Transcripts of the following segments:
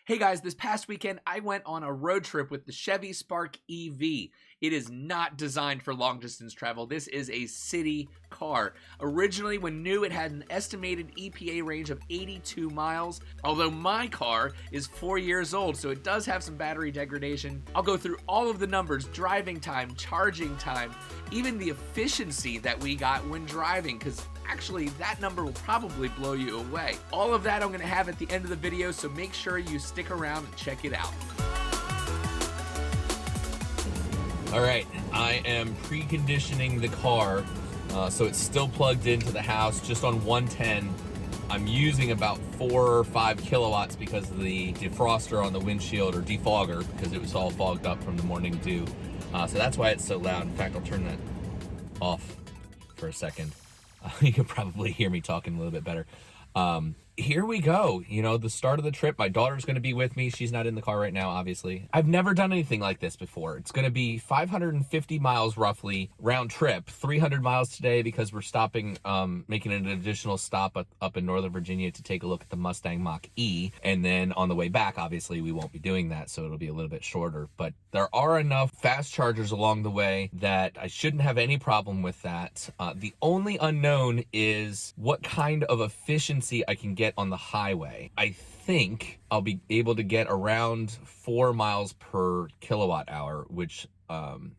Hey guys, this past weekend I went on a road trip with the Chevy Spark EV. It is not designed for long distance travel. This is a city car. Originally, when new, it had an estimated EPA range of 82 miles. Although my car is 4 years old, so it does have some battery degradation. I'll go through all of the numbers, driving time, charging time, even the efficiency that we got when driving, because actually that number will probably blow you away. All of that I'm gonna have at the end of the video, so make sure you stick around and check it out. All right, I am preconditioning the car, so it's still plugged into the house just on 110. I'm using about 4 or 5 kilowatts because of the defroster on the windshield, or defogger, because it was all fogged up from the morning dew. So that's why it's so loud. In fact, I'll turn that off for a second. You can probably hear me talking a little bit better. Here we go. You know, the start of the trip. My daughter's going to be with me. She's not in the car right now, obviously. I've never done anything like this before. It's going to be 550 miles roughly round trip, 300 miles today because we're stopping, making an additional stop up in Northern Virginia to take a look at the Mustang Mach-E. And then on the way back, obviously, we won't be doing that, so it'll be a little bit shorter. But there are enough fast chargers along the way that I shouldn't have any problem with that. The only unknown is what kind of efficiency I can get on the highway. I think I'll be able to get around 4 miles per kilowatt hour, which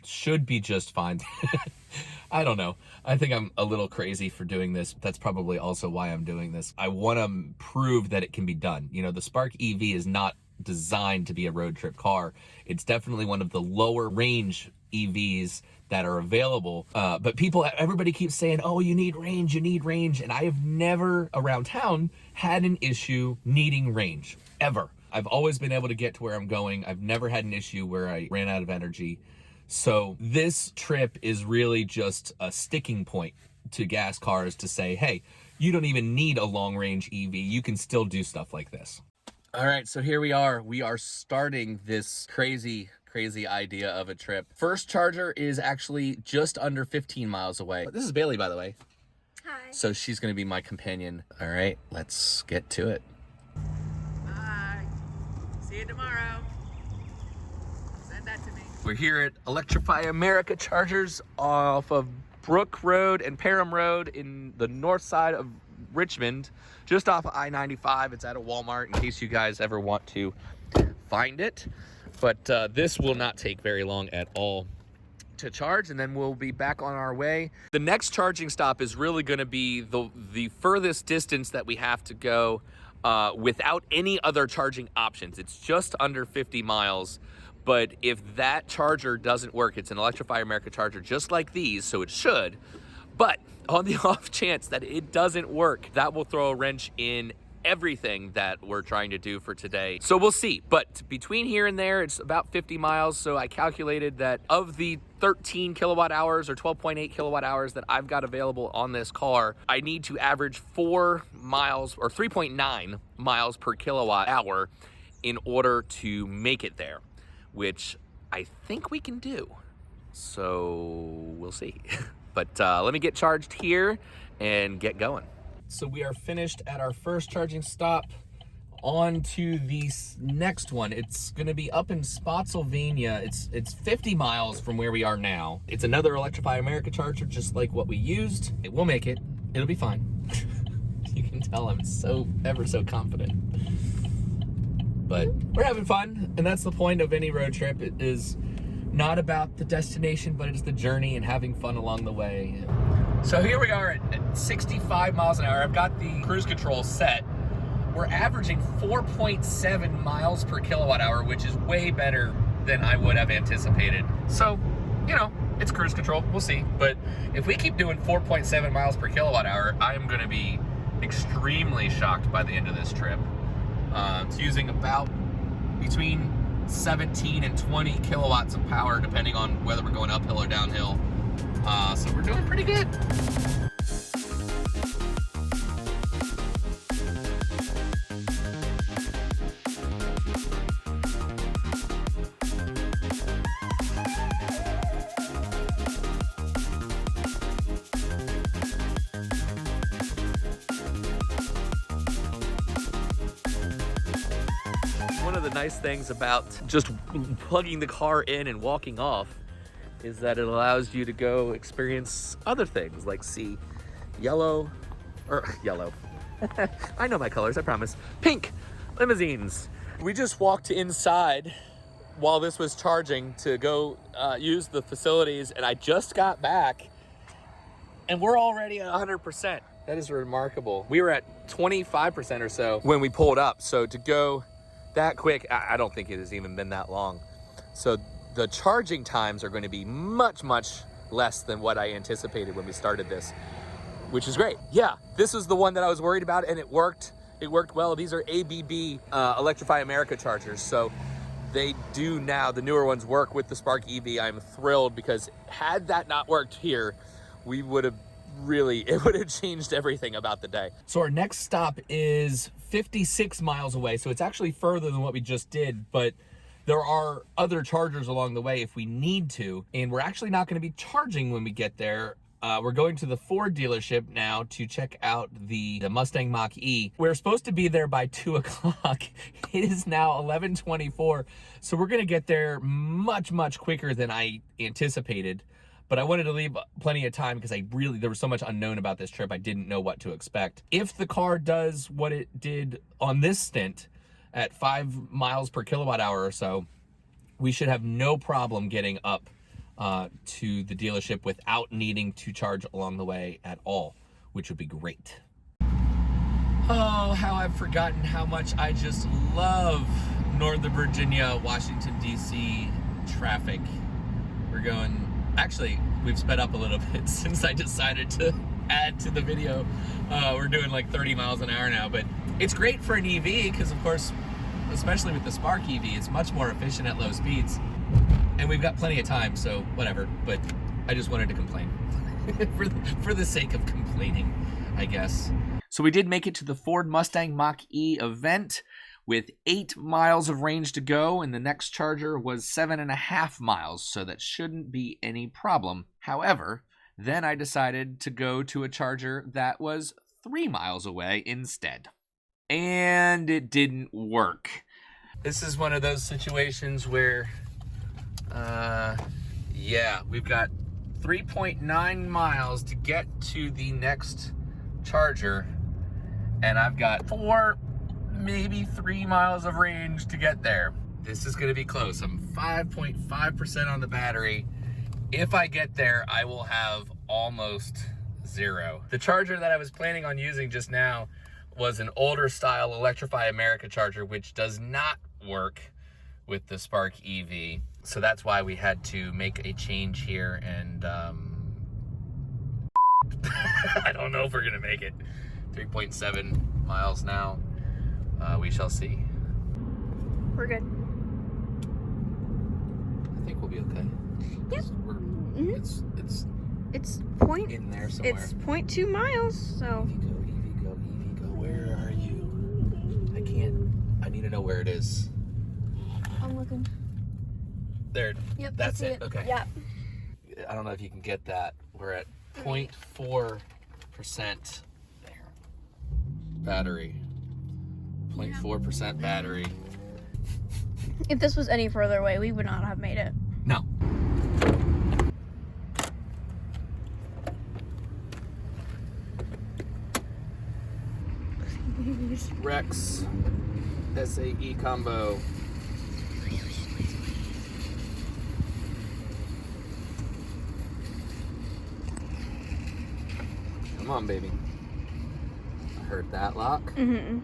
should be just fine. I don't know. I think I'm a little crazy for doing this. That's probably also why I'm doing this. I want to prove that it can be done. You know, the Spark EV is not designed to be a road trip car. It's definitely one of the lower range EVs that are available, but everybody keeps saying, oh, you need range, and I have never around town had an issue needing range, ever. I've always been able to get to where I'm going. I've never had an issue where I ran out of energy. So this trip is really just a sticking point to gas cars to say, hey, you don't even need a long range EV. You can still do stuff like this. All right, so here we are. We are starting this crazy idea of a trip. First charger is actually just under 15 miles away. This is Bailey, by the way. Hi. So she's gonna be my companion. All right, let's get to it. Bye. See you tomorrow. Send that to me. We're here at Electrify America Chargers off of Brook Road and Parham Road in the north side of Richmond, just off of I-95. It's at a Walmart in case you guys ever want to find it. But this will not take very long at all to charge, and then we'll be back on our way. The next charging stop is really going to be the furthest distance that we have to go without any other charging options. It's just under 50 miles, but if that charger doesn't work, it's an Electrify America charger just like these, so it should. But on the off chance that it doesn't work, that will throw a wrench in everything that we're trying to do for today. So we'll see. But between here and there, it's about 50 miles. So I calculated that of the 13 kilowatt hours or 12.8 kilowatt hours that I've got available on this car, I need to average 4 miles or 3.9 miles per kilowatt hour in order to make it there, which I think we can do. So we'll see. But let me get charged here and get going. So we are finished at our first charging stop. On to the next one. It's gonna be up in Spotsylvania. It's 50 miles from where we are now. It's another Electrify America charger, just like what we used. It will make it. It'll be fine. You can tell I'm ever so confident. But we're having fun, and that's the point of any road trip. It is not about the destination, but it's the journey and having fun along the way. So here we are at 65 miles an hour. I've got the cruise control set. We're averaging 4.7 miles per kilowatt hour, which is way better than I would have anticipated. So, you know, it's cruise control, we'll see. But if we keep doing 4.7 miles per kilowatt hour, I am gonna be extremely shocked by the end of this trip. It's using about between 17 and 20 kilowatts of power, depending on whether we're going uphill or downhill. So we're doing pretty good. One of the nice things about just plugging the car in and walking off is that it allows you to go experience other things, like see yellow. I know my colors, I promise. Pink limousines. We just walked inside while this was charging to go use the facilities, and I just got back and we're already at 100%. That is remarkable. We were at 25% or so when we pulled up. So to go that quick, I don't think it has even been that long. So the charging times are going to be much, much less than what I anticipated when we started this, which is great. Yeah, this is the one that I was worried about, and it worked. It worked well. These are ABB Electrify America chargers. So they do now, the newer ones work with the Spark EV. I'm thrilled because had that not worked here, we would have it would have changed everything about the day. So our next stop is 56 miles away. So it's actually further than what we just did, but there are other chargers along the way if we need to. And we're actually not gonna be charging when we get there. We're going to the Ford dealership now to check out the Mustang Mach-E. We're supposed to be there by 2 o'clock. It is now 11:24. So we're gonna get there much, much quicker than I anticipated. But I wanted to leave plenty of time because there was so much unknown about this trip. I didn't know what to expect. If the car does what it did on this stint at 5 miles per kilowatt hour or so, we should have no problem getting up to the dealership without needing to charge along the way at all, which would be great. Oh, how I've forgotten how much I just love Northern Virginia, Washington, D.C. traffic. We're going... Actually, we've sped up a little bit since I decided to add to the video. We're doing like 30 miles an hour now, but it's great for an EV because, of course, especially with the Spark EV, it's much more efficient at low speeds. And we've got plenty of time, so whatever. But I just wanted to complain for the sake of complaining, I guess. So we did make it to the Ford Mustang Mach-E event with 8 miles of range to go, and the next charger was 7.5 miles, so that shouldn't be any problem. However, then I decided to go to a charger that was 3 miles away instead. And it didn't work. This is one of those situations where, yeah, we've got 3.9 miles to get to the next charger, and I've got 4, maybe 3 miles of range to get there. This is gonna be close. I'm 5.5% on the battery. If I get there, I will have almost 0. The charger that I was planning on using just now was an older style Electrify America charger, which does not work with the Spark EV. So that's why we had to make a change here, and I don't know if we're gonna make it. 3.7 miles now. We shall see. We're good. I think we'll be okay. Yep. It's point in there somewhere. It's 0.2 miles, so. EV go. Where are you? I need to know where it is. I'm looking. There. Yep. That's it. Okay. Yep. I don't know if you can get that. We're at 0.4% there. Battery. 0.4% battery. If this was any further away, we would not have made it. No. Rex SAE combo. Come on, baby. I heard that lock. Mm-hmm.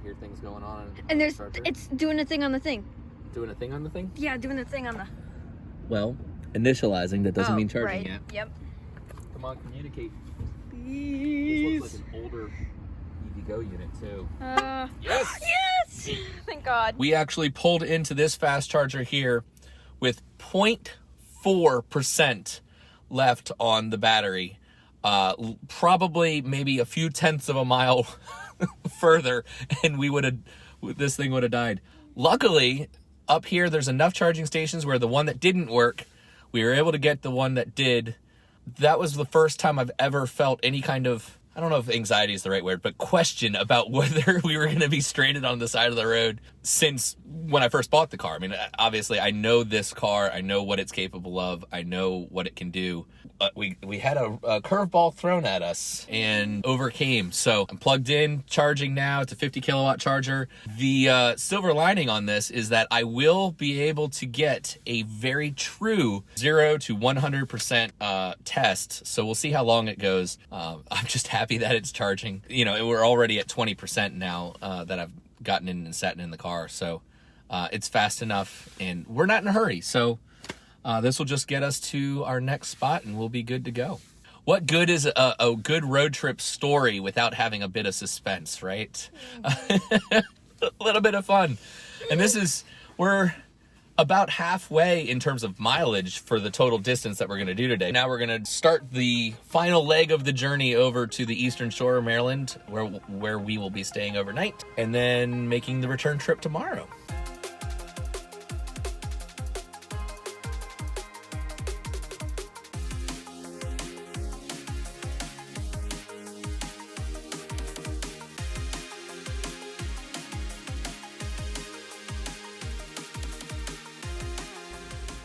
Hear things going on. And there's, charger. it's doing a thing on the thing. Doing a thing on the thing? Yeah, doing the thing on the. Well, initializing, that doesn't mean charging right. yet. Yep. Come on, communicate. Please. This looks like an older EVgo unit too. Yes! Yes! Thank God. We actually pulled into this fast charger here with 0.4% left on the battery. Probably maybe a few tenths of a mile further, and this thing would have died. Luckily, up here there's enough charging stations where the one that didn't work, we were able to get the one that did. That was the first time I've ever felt any kind of I don't know if anxiety is the right word, but question about whether we were going to be stranded on the side of the road since when I first bought the car. I mean, obviously, I know this car. I know what it's capable of. I know what it can do. We had a curveball thrown at us and overcame. So I'm plugged in, charging now. It's a 50 kilowatt charger. The silver lining on this is that I will be able to get a very true 0 to 100% test. So we'll see how long it goes. I'm just happy that it's charging. You know, we're already at 20% now that I've gotten in and sat in the car. So it's fast enough and we're not in a hurry. So this will just get us to our next spot and we'll be good to go. What good is a good road trip story without having a bit of suspense, right? A little bit of fun. And we're about halfway in terms of mileage for the total distance that we're going to do today. Now we're going to start the final leg of the journey over to the Eastern Shore of Maryland, where we will be staying overnight, and then making the return trip tomorrow.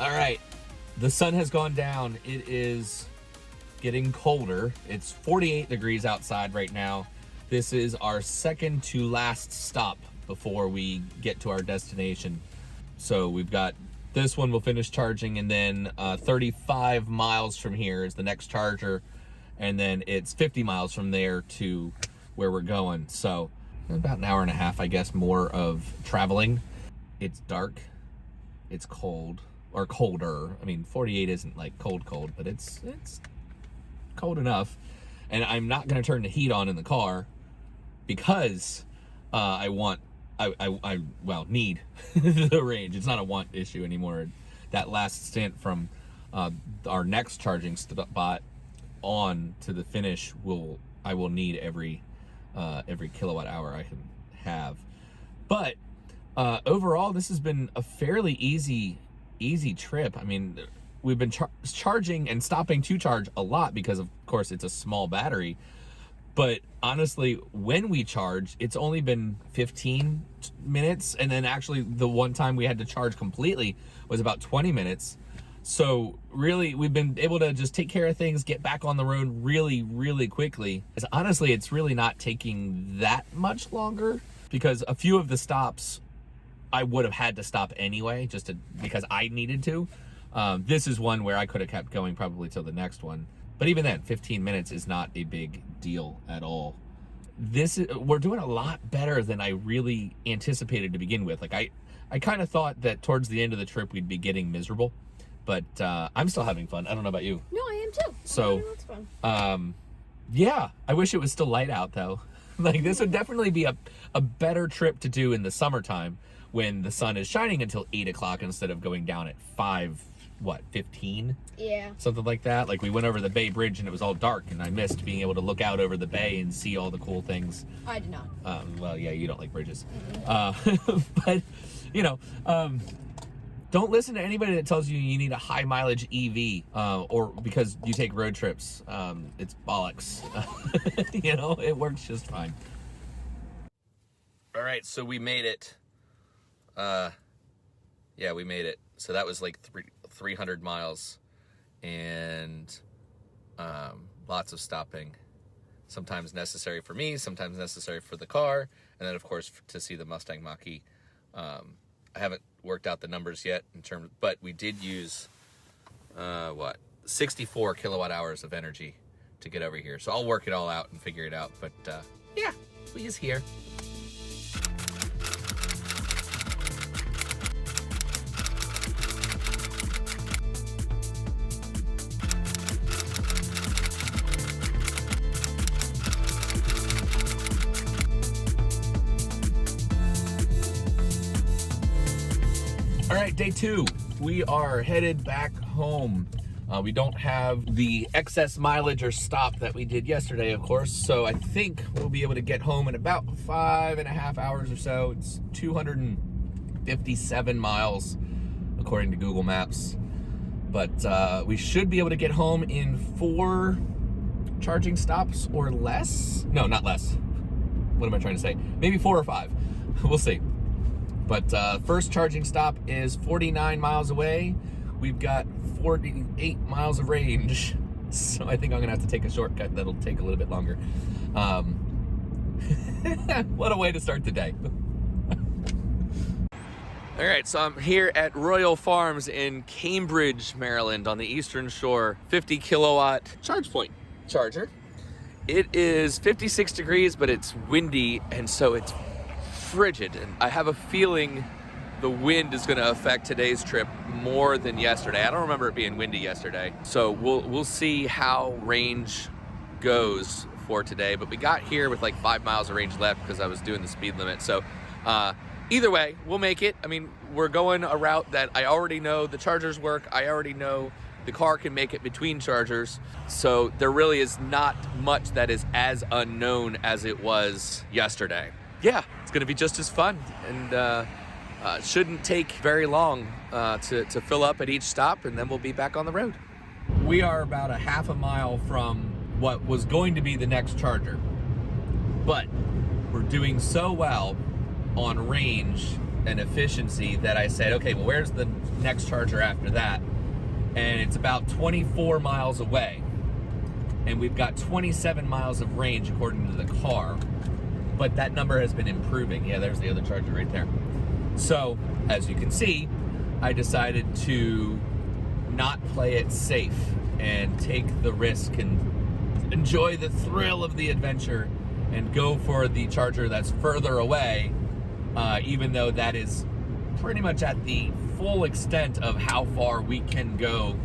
All right, the sun has gone down. It is getting colder. It's 48 degrees outside right now. This is our second to last stop before we get to our destination. So we've got this one, we'll finish charging, and then 35 miles from here is the next charger. And then it's 50 miles from there to where we're going. So about an hour and a half, I guess, more of traveling. It's dark, it's cold. Or colder. I mean, 48 isn't like cold, but it's cold enough. And I'm not going to turn the heat on in the car because I need the range. It's not a want issue anymore. That last stint from our next charging spot on to the finish I will need every kilowatt hour I can have. But overall, this has been a fairly easy trip. I mean, we've been charging and stopping to charge a lot because of course it's a small battery, but honestly when we charge it's only been 15 minutes, and then actually the one time we had to charge completely was about 20 minutes. So really we've been able to just take care of things, get back on the road really quickly. Because honestly it's really not taking that much longer, because a few of the stops I would have had to stop anyway, because I needed to. This is one where I could have kept going probably till the next one. But even then, 15 minutes is not a big deal at all. We're doing a lot better than I really anticipated to begin with. Like I kind of thought that towards the end of the trip we'd be getting miserable, but I'm still having fun. I don't know about you. No, I am too. So, yeah, I wish it was still light out though. Like this would definitely be a better trip to do in the summertime, when the sun is shining until 8 o'clock instead of going down at 5:15? Yeah. Something like that. Like we went over the Bay Bridge and it was all dark, and I missed being able to look out over the bay and see all the cool things. I did not. Well, yeah, you don't like bridges. Mm-hmm. But, you know, don't listen to anybody that tells you need a high mileage EV or because you take road trips. It's bollocks. You know, it works just fine. All right, so we made it. Yeah, we made it. So that was like 300 miles and lots of stopping. Sometimes necessary for me, sometimes necessary for the car, and then of course to see the Mustang Mach-E. I haven't worked out the numbers yet but we did use 64 kilowatt hours of energy to get over here. So I'll work it all out and figure it out. But yeah, we is here. All right, day 2. We are headed back home. We don't have the excess mileage or stop that we did yesterday, of course, so I think we'll be able to get home in about 5.5 hours or so. It's 257 miles, according to Google Maps. But we should be able to get home in 4 charging stops or less. No, not less. What am I trying to say? Maybe 4 or 5. We'll see. But first charging stop is 49 miles away. We've got 48 miles of range. So I think I'm gonna have to take a shortcut that'll take a little bit longer. What a way to start the day. All right, so I'm here at Royal Farms in Cambridge, Maryland on the Eastern Shore, 50 kilowatt charge point charger. It is 56 degrees, but it's windy, and so it's frigid. And I have a feeling the wind is gonna affect today's trip more than yesterday. I don't remember it being windy yesterday. So we'll see how range goes for today, but we got here with like 5 miles of range left because I was doing the speed limit. So either way, we'll make it. I mean, we're going a route that I already know the chargers work. I already know the car can make it between chargers. So there really is not much that is as unknown as it was yesterday. Yeah, it's gonna be just as fun, and shouldn't take very long to fill up at each stop, and then we'll be back on the road. We are about a half a mile from what was going to be the next charger, but we're doing so well on range and efficiency that I said, okay, well, where's the next charger after that? And it's about 24 miles away, and we've got 27 miles of range according to the car, but that number has been improving. Yeah, there's the other charger right there. So as you can see, I decided to not play it safe and take the risk and enjoy the thrill of the adventure and go for the charger that's further away, even though that is pretty much at the full extent of how far we can go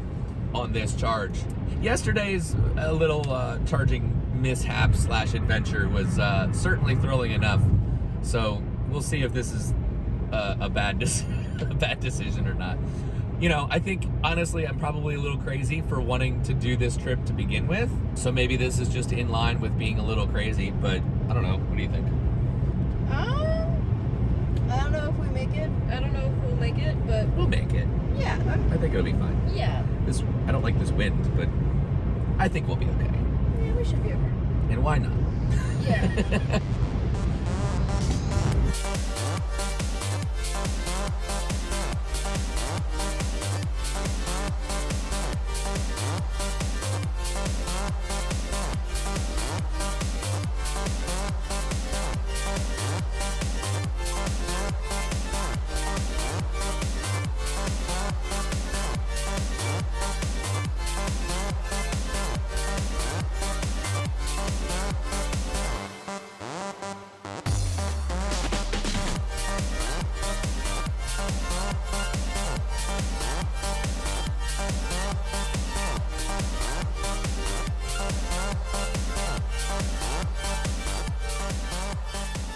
on this charge. Yesterday's little charging mishap slash adventure was certainly thrilling enough. So we'll see if this is a bad decision or not. You know, I think honestly I'm probably a little crazy for wanting to do this trip to begin with. So maybe this is just in line with being a little crazy, but I don't know. What do you think? I don't know if we make it. I don't know if we'll make it, but We'll make it. yeah. I think it'll be fine. Yeah. I don't like this wind, but I think we'll be okay. Yeah, we should be okay. And why not? Yeah.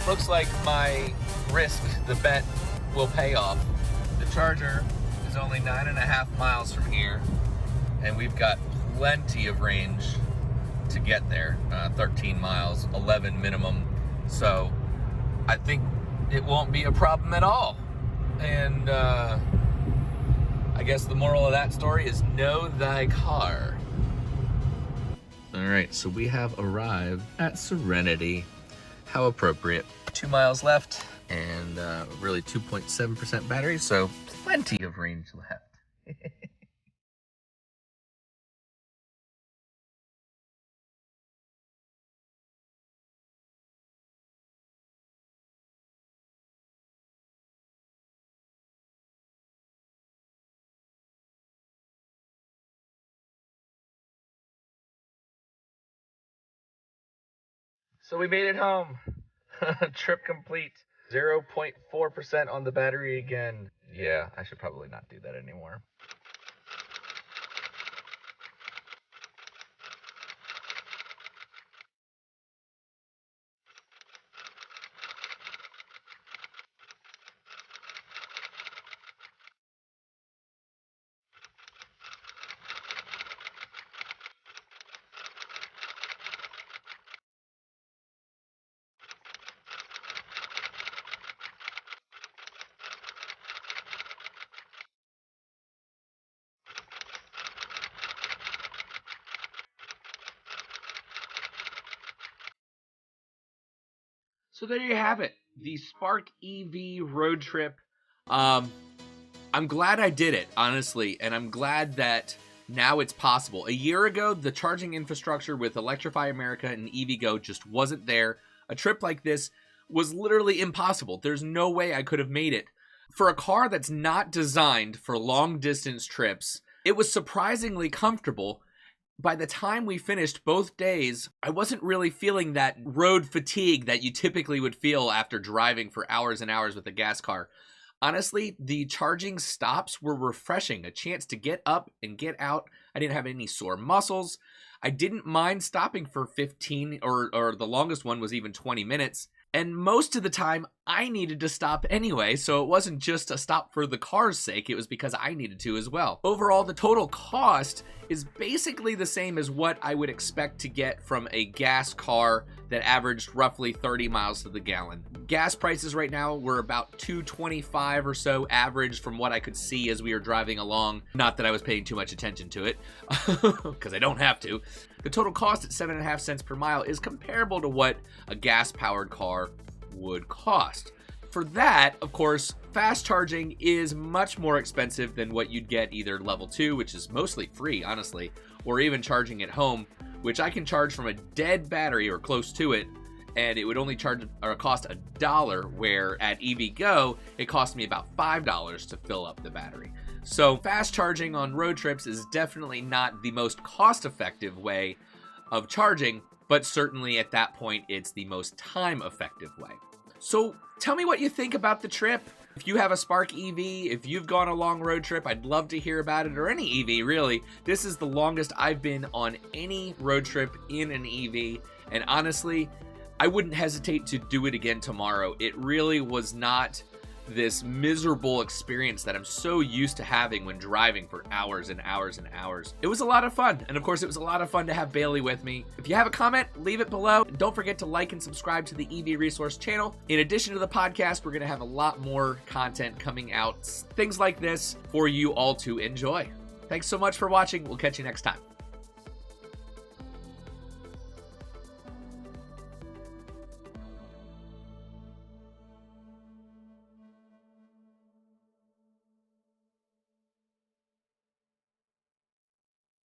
Looks like my risk, the bet, will pay off. The charger is only 9.5 miles from here, and we've got plenty of range to get there. 13 miles, 11 minimum. So I think it won't be a problem at all. And I guess the moral of that story is know thy car. All right, so we have arrived at Serenity. How appropriate. 2 miles left, and really 2.7% battery, so plenty of range left. So we made it home. Trip complete. 0.4% on the battery again. Yeah, I should probably not do that anymore. So there you have it, the Spark EV road trip. I'm glad I did it, honestly, and I'm glad that now it's possible. A year ago, the charging infrastructure with Electrify America and EVgo just wasn't there. A trip like this was literally impossible. There's no way I could have made it. For a car that's not designed for long distance trips, it was surprisingly comfortable. By the time we finished both days, I wasn't really feeling that road fatigue that you typically would feel after driving for hours and hours with a gas car. Honestly, the charging stops were refreshing, a chance to get up and get out. I didn't have any sore muscles. I didn't mind stopping for 15 or the longest one was even 20 minutes. And most of the time, I needed to stop anyway, so it wasn't just a stop for the car's sake, it was because I needed to as well. Overall, the total cost is basically the same as what I would expect to get from a gas car that averaged roughly 30 miles to the gallon. Gas prices right now were about $2.25 or so average from what I could see as we were driving along. Not that I was paying too much attention to it, because I don't have to. The total cost at 7.5 cents per mile is comparable to what a gas-powered car would cost. For that, of course, fast charging is much more expensive than what you'd get either level 2, which is mostly free, honestly, or even charging at home, which I can charge from a dead battery or close to it, and it would only charge or cost $1, where at EVgo, it cost me about $5 to fill up the battery. So fast charging on road trips is definitely not the most cost-effective way of charging, but certainly at that point, it's the most time-effective way. So tell me what you think about the trip. If you have a Spark EV, if you've gone a long road trip, I'd love to hear about it, or any EV, really. This is the longest I've been on any road trip in an EV, and honestly, I wouldn't hesitate to do it again tomorrow. It really was not this miserable experience that I'm so used to having when driving for hours and hours and hours. It was a lot of fun, and of course it was a lot of fun to have Bailey with me. If you have a comment, leave it below. Don't forget to like and subscribe to the EV Resource channel. In addition to the podcast, we're going to have a lot more content coming out, things like this for you all to enjoy. Thanks so much for watching. We'll catch you next time.